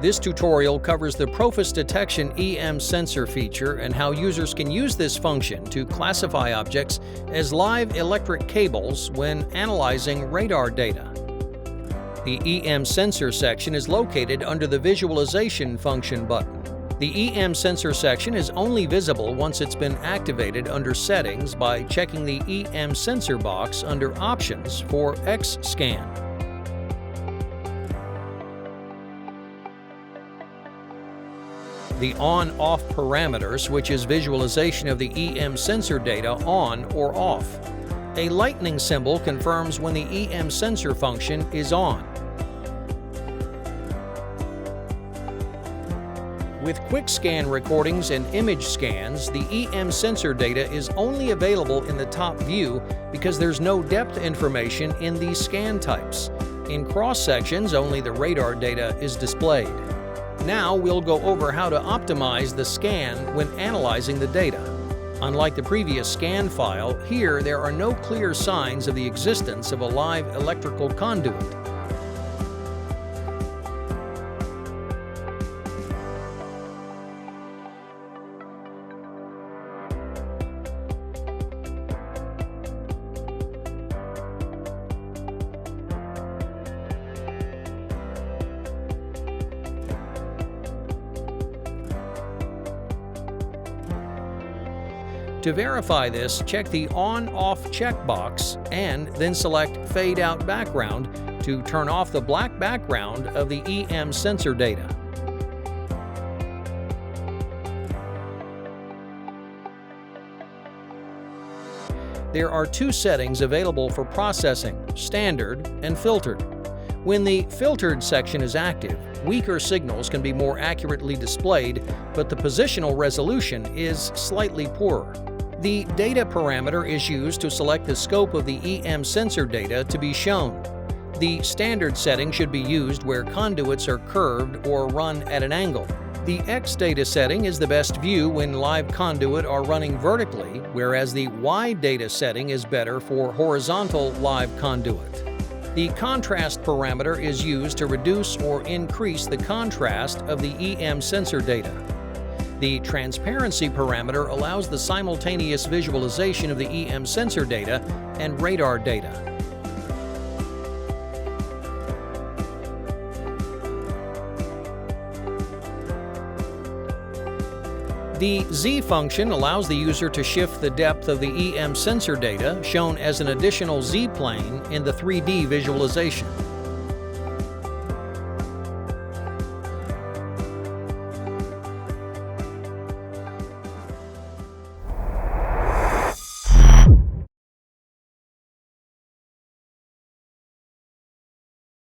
This tutorial covers the PROFIS Detection EM sensor feature and how users can use this function to classify objects as live electric cables when analyzing radar data. The EM sensor section is located under the Visualization function button. The EM sensor section is only visible once it's been activated under Settings by checking the EM sensor box under Options for X-Scan. The on-off parameter switches visualization of the EM sensor data on or off. A lightning symbol confirms when the EM sensor function is on. With quick scan recordings and image scans, the EM sensor data is only available in the top view because there's no depth information in these scan types. In cross sections, only the radar data is displayed. Now we'll go over how to optimize the scan when analyzing the data. Unlike the previous scan file, here there are no clear signs of the existence of a live electrical conduit. To verify this, check the On/Off checkbox and then select Fade Out Background to turn off the black background of the EM sensor data. There are two settings available for processing: Standard and Filtered. When the Filtered section is active, weaker signals can be more accurately displayed, but the positional resolution is slightly poorer. The data parameter is used to select the scope of the EM sensor data to be shown. The standard setting should be used where conduits are curved or run at an angle. The X data setting is the best view when live conduit are running vertically, whereas the Y data setting is better for horizontal live conduit. The contrast parameter is used to reduce or increase the contrast of the EM sensor data. The transparency parameter allows the simultaneous visualization of the EM sensor data and radar data. The Z function allows the user to shift the depth of the EM sensor data, shown as an additional Z-plane in the 3D visualization.